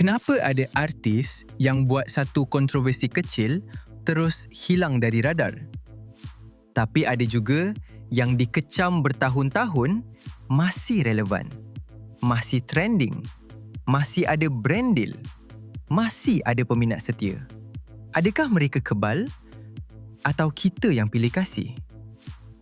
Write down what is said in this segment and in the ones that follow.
Kenapa ada artis yang buat satu kontroversi kecil terus hilang dari radar? Tapi ada juga yang dikecam bertahun-tahun masih relevan, masih trending, masih ada brand deal, masih ada peminat setia. Adakah mereka kebal atau kita yang pilih kasih?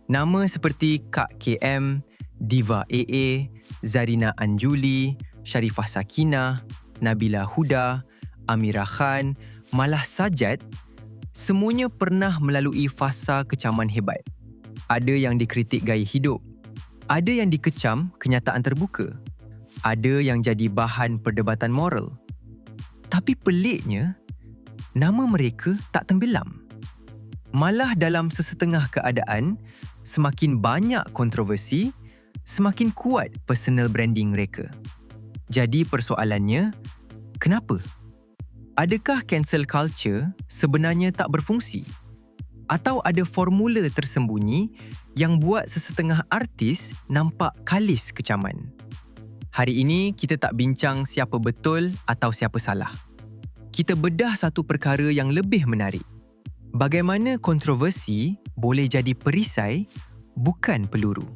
Nama seperti Kak KM, Diva AA, Zarina Anjuli, Sharifah Sakinah, Nabila Huda, Amira Khan, Malah Sajad, semuanya pernah melalui fasa kecaman hebat. Ada yang dikritik gaya hidup, ada yang dikecam kenyataan terbuka, ada yang jadi bahan perdebatan moral. Tapi peliknya, nama mereka tak tenggelam. Malah dalam sesetengah keadaan, semakin banyak kontroversi, semakin kuat personal branding mereka. Jadi persoalannya, kenapa? Adakah cancel culture sebenarnya tak berfungsi? Atau ada formula tersembunyi yang buat sesetengah artis nampak kalis kecaman? Hari ini kita tak bincang siapa betul atau siapa salah. Kita bedah satu perkara yang lebih menarik. Bagaimana kontroversi boleh jadi perisai, bukan peluru?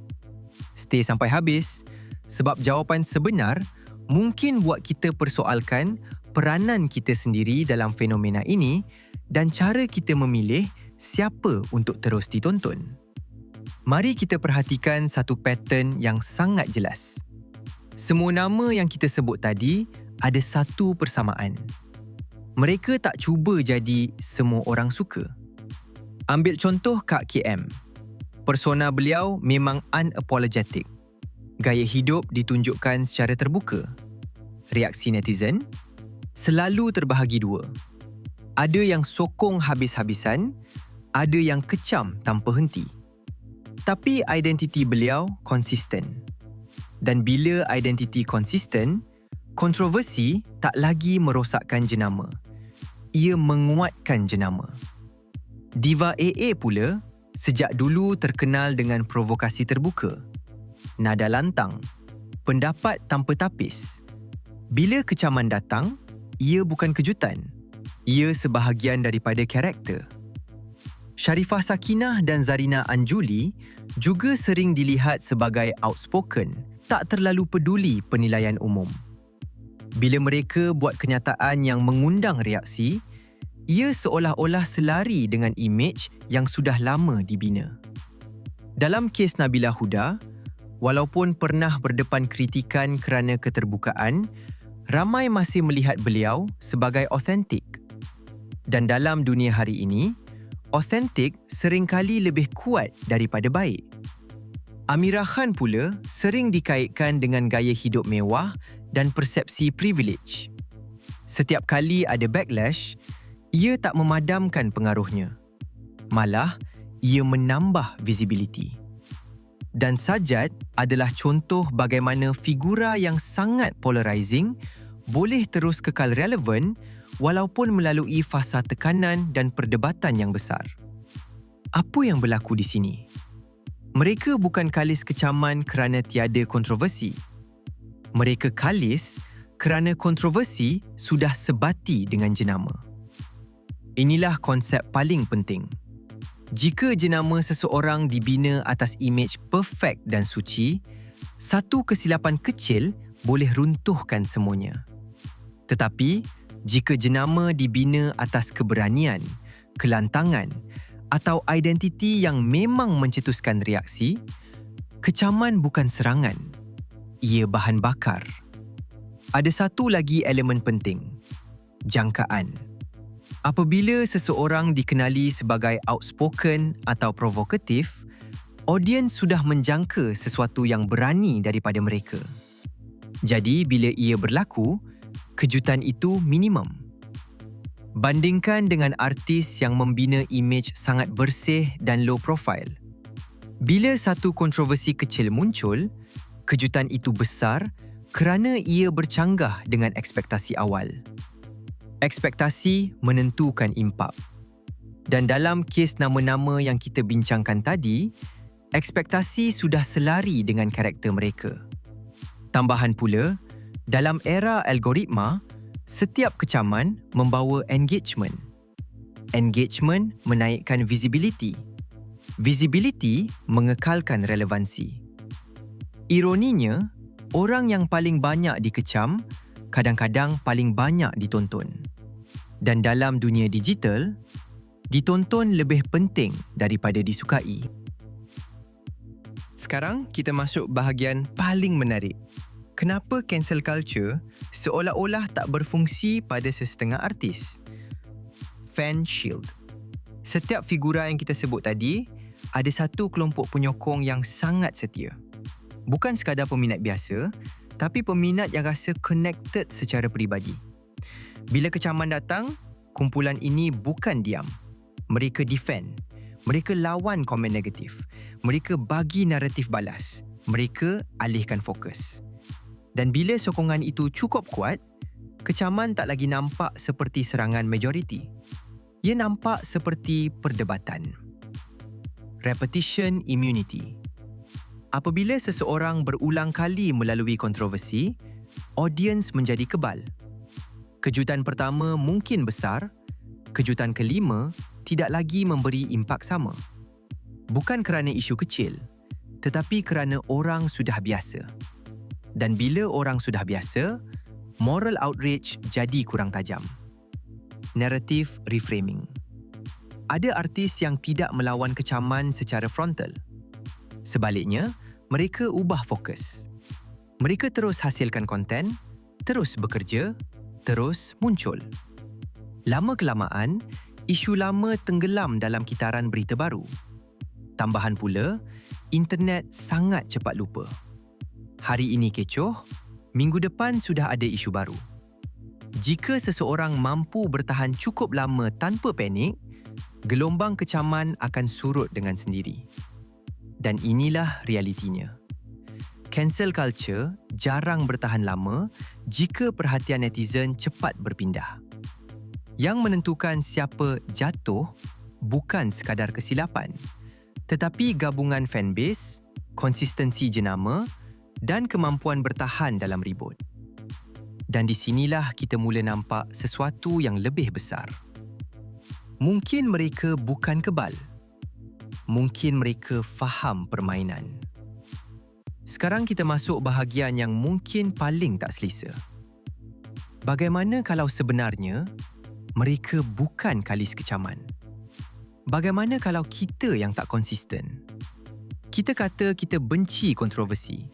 Stay sampai habis, sebab jawapan sebenar mungkin buat kita persoalkan peranan kita sendiri dalam fenomena ini dan cara kita memilih siapa untuk terus ditonton. Mari kita perhatikan satu pattern yang sangat jelas. Semua nama yang kita sebut tadi ada satu persamaan. Mereka tak cuba jadi semua orang suka. Ambil contoh Kak KM. Persona beliau memang unapologetic. Gaya hidup ditunjukkan secara terbuka. Reaksi netizen selalu terbahagi dua. Ada yang sokong habis-habisan, ada yang kecam tanpa henti. Tapi identiti beliau konsisten. Dan bila identiti konsisten, kontroversi tak lagi merosakkan jenama. Ia menguatkan jenama. Diva AA pula sejak dulu terkenal dengan provokasi terbuka, nada lantang, pendapat tanpa tapis. Bila kecaman datang, ia bukan kejutan. Ia sebahagian daripada karakter. Sharifah Sakinah dan Zarina Anjuli juga sering dilihat sebagai outspoken, tak terlalu peduli penilaian umum. Bila mereka buat kenyataan yang mengundang reaksi, ia seolah-olah selari dengan imej yang sudah lama dibina. Dalam kes Nabila Huda, walaupun pernah berdepan kritikan kerana keterbukaan, ramai masih melihat beliau sebagai autentik. Dan dalam dunia hari ini, autentik seringkali lebih kuat daripada baik. Amira Khan pula sering dikaitkan dengan gaya hidup mewah dan persepsi privilege. Setiap kali ada backlash, ia tak memadamkan pengaruhnya. Malah, ia menambah visibility. Dan Sajad adalah contoh bagaimana figura yang sangat polarizing boleh terus kekal relevan walaupun melalui fasa tekanan dan perdebatan yang besar. Apa yang berlaku di sini? Mereka bukan kalis kecaman kerana tiada kontroversi. Mereka kalis kerana kontroversi sudah sebati dengan jenama. Inilah konsep paling penting. Jika jenama seseorang dibina atas imej perfect dan suci, satu kesilapan kecil boleh runtuhkan semuanya. Tetapi, jika jenama dibina atas keberanian, kelantangan atau identiti yang memang mencetuskan reaksi, kecaman bukan serangan. Ia bahan bakar. Ada satu lagi elemen penting. Jangkaan. Apabila seseorang dikenali sebagai outspoken atau provokatif, audiens sudah menjangka sesuatu yang berani daripada mereka. Jadi, bila ia berlaku, kejutan itu minimum. Bandingkan dengan artis yang membina imej sangat bersih dan low profile. Bila satu kontroversi kecil muncul, kejutan itu besar kerana ia bercanggah dengan ekspektasi awal. Ekspektasi menentukan impak. Dan dalam kes nama-nama yang kita bincangkan tadi, ekspektasi sudah selari dengan karakter mereka. Tambahan pula, dalam era algoritma, Setiap kecaman membawa engagement. Engagement menaikkan visibility. Visibility mengekalkan relevansi. Ironinya, orang yang paling banyak dikecam kadang-kadang paling banyak ditonton. Dan dalam dunia digital, ditonton lebih penting daripada disukai. Sekarang kita masuk bahagian paling menarik. Kenapa cancel culture seolah-olah tak berfungsi pada sesetengah artis? Fan shield. Setiap figura yang kita sebut tadi, ada satu kelompok penyokong yang sangat setia. Bukan sekadar peminat biasa, tapi peminat yang rasa connected secara peribadi. Bila kecaman datang, kumpulan ini bukan diam. Mereka defend. Mereka lawan komen negatif. Mereka bagi naratif balas. Mereka alihkan fokus. Dan bila sokongan itu cukup kuat, kecaman tak lagi nampak seperti serangan majoriti. Ia nampak seperti perdebatan. Repetition immunity. Apabila seseorang berulang kali melalui kontroversi, audiens menjadi kebal. Kejutan pertama mungkin besar, kejutan kelima tidak lagi memberi impak sama. Bukan kerana isu kecil, tetapi kerana orang sudah biasa. Dan bila orang sudah biasa, moral outrage jadi kurang tajam. Narrative reframing. Ada artis yang tidak melawan kecaman secara frontal. Sebaliknya, mereka ubah fokus. Mereka terus hasilkan konten, terus bekerja, terus muncul. Lama-kelamaan, isu lama tenggelam dalam kitaran berita baru. Tambahan pula, internet sangat cepat lupa. Hari ini kecoh, minggu depan sudah ada isu baru. Jika seseorang mampu bertahan cukup lama tanpa panik, gelombang kecaman akan surut dengan sendiri. Dan inilah realitinya. Cancel culture jarang bertahan lama jika perhatian netizen cepat berpindah. Yang menentukan siapa jatuh bukan sekadar kesilapan, tetapi gabungan fanbase, konsistensi jenama dan kemampuan bertahan dalam ribut. Dan di sinilah kita mula nampak sesuatu yang lebih besar. Mungkin mereka bukan kebal. Mungkin mereka faham permainan. Sekarang kita masuk bahagian yang mungkin paling tak selesa. Bagaimana kalau sebenarnya mereka bukan kalis kecaman? Bagaimana kalau kita yang tak konsisten? Kita kata kita benci kontroversi.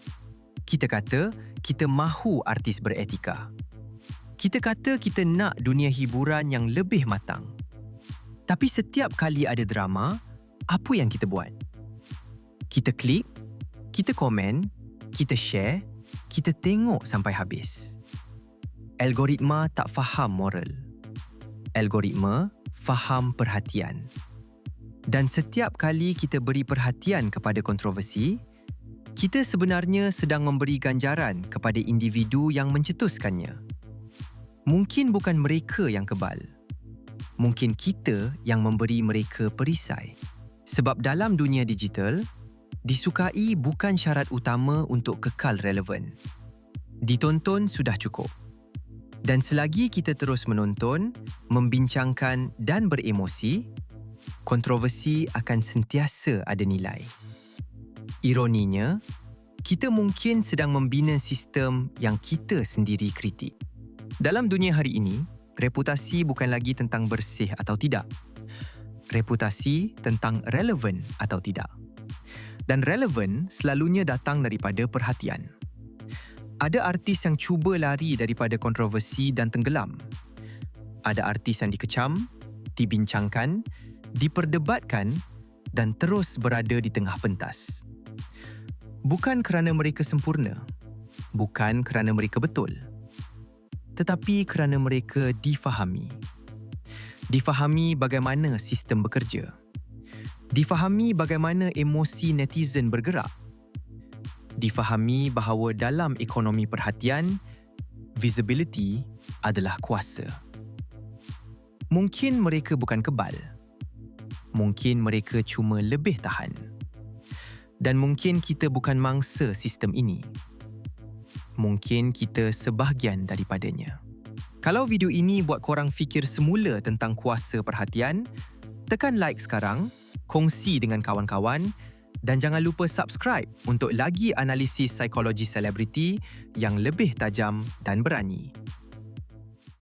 Kita kata kita mahu artis beretika. Kita kata kita nak dunia hiburan yang lebih matang. Tapi setiap kali ada drama, apa yang kita buat? Kita klik, kita komen, kita share, kita tengok sampai habis. Algoritma tak faham moral. Algoritma faham perhatian. Dan setiap kali kita beri perhatian kepada kontroversi, kita sebenarnya sedang memberi ganjaran kepada individu yang mencetuskannya. Mungkin bukan mereka yang kebal. Mungkin kita yang memberi mereka perisai. Sebab dalam dunia digital, disukai bukan syarat utama untuk kekal relevan. Ditonton sudah cukup. Dan selagi kita terus menonton, membincangkan dan beremosi, kontroversi akan sentiasa ada nilai. Ironinya, kita mungkin sedang membina sistem yang kita sendiri kritik. Dalam dunia hari ini, reputasi bukan lagi tentang bersih atau tidak. Reputasi tentang relevan atau tidak. Dan relevan selalunya datang daripada perhatian. Ada artis yang cuba lari daripada kontroversi dan tenggelam. Ada artis yang dikecam, dibincangkan, diperdebatkan dan terus berada di tengah pentas. Bukan kerana mereka sempurna, bukan kerana mereka betul, tetapi kerana mereka difahami. Difahami bagaimana sistem bekerja. Difahami bagaimana emosi netizen bergerak. Difahami bahawa dalam ekonomi perhatian, visibility adalah kuasa. Mungkin mereka bukan kebal. Mungkin mereka cuma lebih tahan. Dan mungkin kita bukan mangsa sistem ini. Mungkin kita sebahagian daripadanya. Kalau video ini buat korang fikir semula tentang kuasa perhatian, tekan like sekarang, kongsi dengan kawan-kawan dan jangan lupa subscribe untuk lagi analisis psikologi selebriti yang lebih tajam dan berani.